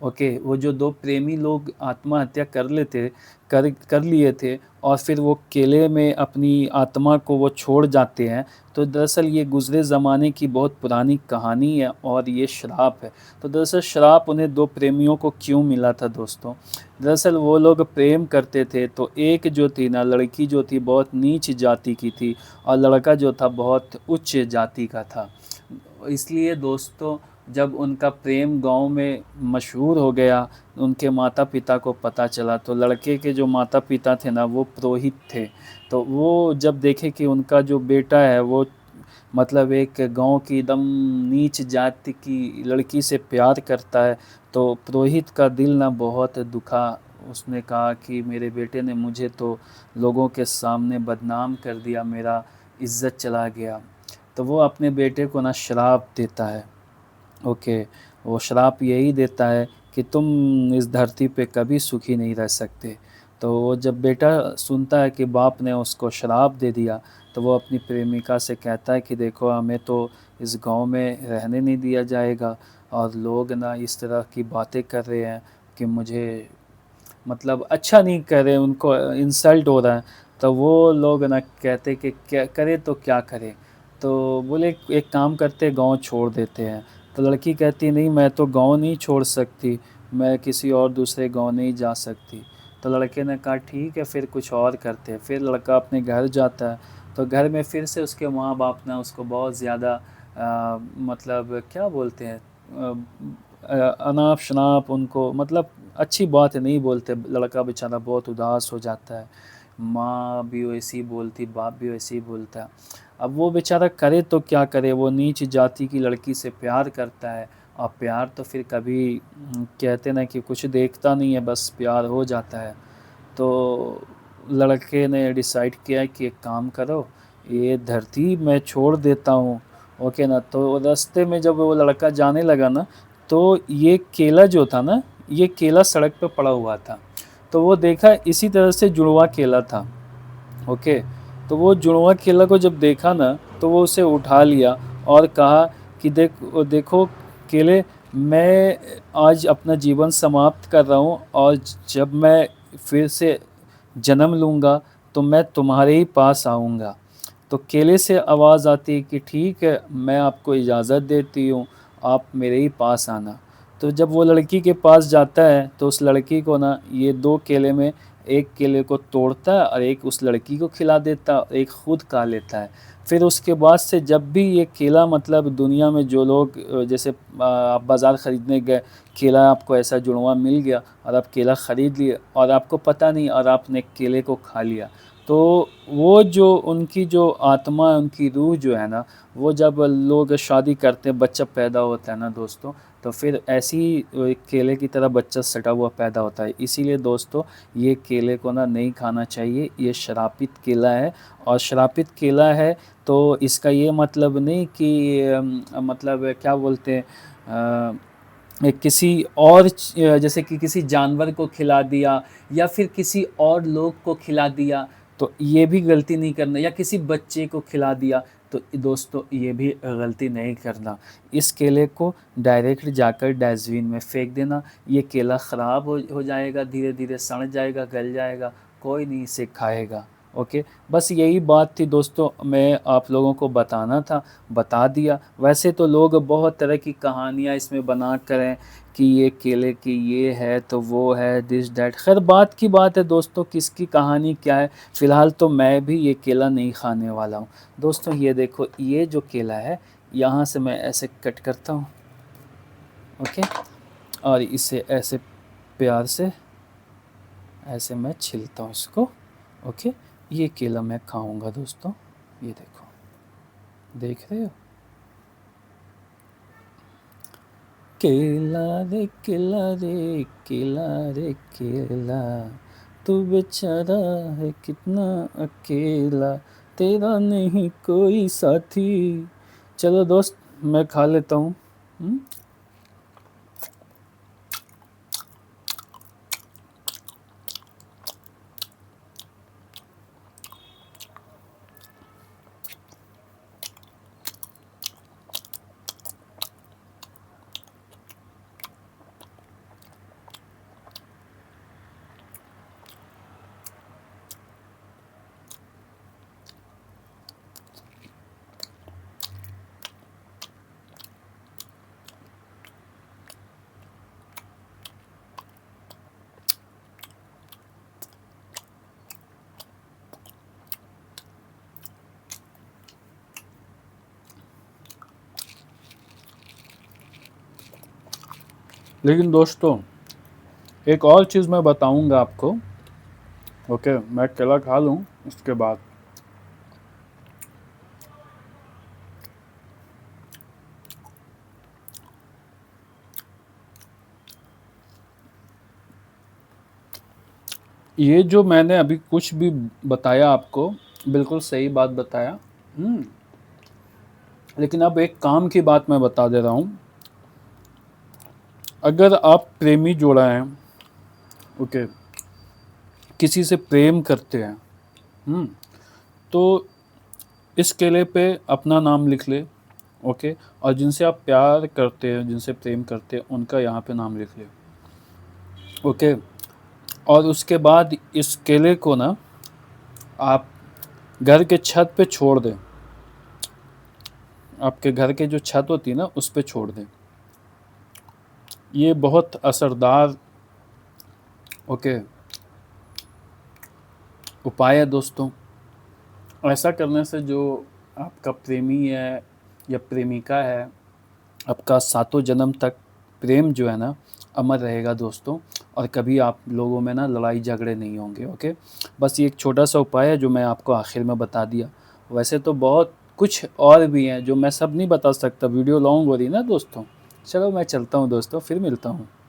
Okay, वो जो 2 प्रेमी लोग आत्महत्या कर लिए थे और फिर वो केले में अपनी आत्मा को वो छोड़ जाते हैं। तो दरअसल ये गुज़रे ज़माने की बहुत पुरानी कहानी है और ये श्राप है। तो दरअसल श्राप उन्हें 2 प्रेमियों को क्यों मिला था दोस्तों? दरअसल वो लोग प्रेम करते थे, तो एक जो थी ना, लड़की जो थी बहुत नीच जाति की थी और लड़का जो था बहुत उच्च जाति का था। इसलिए दोस्तों, जब उनका प्रेम गाँव में मशहूर हो गया, उनके माता-पिता को पता चला, तो लड़के के जो माता-पिता थे ना, वो पुरोहित थे। तो वो जब देखे कि उनका जो बेटा है वो मतलब एक गाँव की एकदम नीच जाति की लड़की से प्यार करता है, तो पुरोहित का दिल ना बहुत दुखा। उसने कहा कि मेरे बेटे ने मुझे तो लोगों के सामने बदनाम कर दिया, मेरा इज़्ज़त चला गया। तो वो अपने बेटे को ना श्राप देता है। ओके, वो श्राप यही देता है कि तुम इस धरती पे कभी सुखी नहीं रह सकते। तो वो जब बेटा सुनता है कि बाप ने उसको श्राप दे दिया, तो वो अपनी प्रेमिका से कहता है कि देखो, हमें तो इस गाँव में रहने नहीं दिया जाएगा और लोग ना इस तरह की बातें कर रहे हैं कि मुझे मतलब अच्छा नहीं कर रहे, उनको इंसल्ट हो रहा है। तो वो लोग ना कहते कि क्या करें तो क्या करें? तो बोले एक काम करते, गाँव छोड़ देते हैं। तो लड़की कहती नहीं, मैं तो गाँव नहीं छोड़ सकती, मैं किसी और दूसरे गाँव नहीं जा सकती। तो लड़के ने कहा ठीक है, फिर कुछ और करते हैं। फिर लड़का अपने घर जाता है, तो घर में फिर से उसके माँ-बाप ना उसको बहुत ज़्यादा मतलब क्या बोलते हैं, अनाप-शनाप उनको मतलब अच्छी बात है नहीं बोलते। लड़का बेचारा बहुत उदास हो जाता है। माँ भी वैसी ही बोलती, बाप भी वैसे ही बोलता है। अब वो बेचारा करे तो क्या करे, वो नीच जाति की लड़की से प्यार करता है और प्यार तो फिर कभी कहते ना कि कुछ देखता नहीं है, बस प्यार हो जाता है। तो लड़के ने डिसाइड किया कि एक काम करो, ये धरती मैं छोड़ देता हूँ, ओके ना। तो रास्ते में जब वो लड़का जाने लगा ना, तो ये केला जो था ना, ये केला सड़क पे पड़ा हुआ था। तो वो देखा इसी तरह से जुड़वा केला था, ओके। तो वो जुड़वा केला को जब देखा ना, तो वो उसे उठा लिया और कहा कि देखो केले, मैं आज अपना जीवन समाप्त कर रहा हूँ और जब मैं फिर से जन्म लूँगा तो मैं तुम्हारे ही पास आऊँगा। तो केले से आवाज़ आती है कि ठीक है, मैं आपको इजाज़त देती हूँ, आप मेरे ही पास आना। तो जब वो लड़की के पास जाता है, तो उस लड़की को ना ये 2 केले में एक केले को तोड़ता है और एक उस लड़की को खिला देता है और एक खुद खा लेता है। फिर उसके बाद से जब भी ये केला मतलब दुनिया में जो लोग जैसे आप बाज़ार ख़रीदने गए, केला आपको ऐसा जुड़वां मिल गया और आप केला ख़रीद लिए और आपको पता नहीं और आपने केले को खा लिया। तो वो जो उनकी जो आत्मा, उनकी रूह जो है ना, वो जब लोग शादी करते हैं, बच्चा पैदा होता है ना दोस्तों, तो फिर ऐसी एक केले की तरह बच्चा सटा हुआ पैदा होता है। इसीलिए दोस्तों, ये केले को ना नहीं खाना चाहिए, ये श्रापित केला है। और श्रापित केला है तो इसका ये मतलब नहीं कि मतलब क्या बोलते हैं, किसी और जैसे कि किसी जानवर को खिला दिया या फिर किसी और लोग को खिला दिया, तो ये भी गलती नहीं करना, या किसी बच्चे को खिला दिया, तो दोस्तों ये भी गलती नहीं करना। इस केले को डायरेक्ट जाकर डस्टबिन में फेंक देना। ये केला ख़राब हो जाएगा, धीरे धीरे सड़ जाएगा, गल जाएगा, कोई नहीं इसे खाएगा। ओके, बस यही बात थी दोस्तों, मैं आप लोगों को बताना था, बता दिया। वैसे तो लोग बहुत तरह की कहानियाँ इसमें बना कर हैं कि ये केले की ये है तो वो है, दिस डैट। खैर बात की बात है दोस्तों, किसकी कहानी क्या है। फ़िलहाल तो मैं भी ये केला नहीं खाने वाला हूँ दोस्तों। ये देखो, ये जो केला है, यहाँ से मैं ऐसे कट करता हूँ, ओके, और इसे ऐसे प्यार से ऐसे मैं छिलता हूँ इसको, ओके। ये केला मैं खाऊंगा दोस्तों, ये देखो, देख रहे हो। केला रे केला रे, केला रे केला, तू बेचारा है कितना अकेला, तेरा नहीं कोई साथी। चलो दोस्त, मैं खा लेता हूँ। हम्म? लेकिन दोस्तों एक और चीज़ मैं बताऊंगा आपको। ओके, मैं केला खा लूँ उसके बाद। ये जो मैंने अभी कुछ भी बताया आपको, बिल्कुल सही बात बताया। लेकिन अब एक काम की बात मैं बता दे रहा हूँ। अगर आप प्रेमी जोड़ा हैं, ओके, किसी से प्रेम करते हैं, तो इस केले पे अपना नाम लिख ले। ओके, और जिनसे आप प्यार करते हैं, जिनसे प्रेम करते हैं, उनका यहाँ पे नाम लिख ले। ओके, और उसके बाद इस केले को ना आप घर के छत पे छोड़ दें। आपके घर के जो छत होती है ना, उस पे छोड़ दें। ये बहुत असरदार, ओके, उपाय है दोस्तों। ऐसा करने से जो आपका प्रेमी है या प्रेमिका है, आपका सातों जन्म तक प्रेम जो है ना अमर रहेगा दोस्तों। और कभी आप लोगों में ना लड़ाई झगड़े नहीं होंगे। ओके, बस ये एक छोटा सा उपाय है जो मैं आपको आखिर में बता दिया। वैसे तो बहुत कुछ और भी हैं जो मैं सब नहीं बता सकता, वीडियो लॉन्ग हो रही ना दोस्तों। चलो मैं चलता हूँ दोस्तों, फिर मिलता हूँ।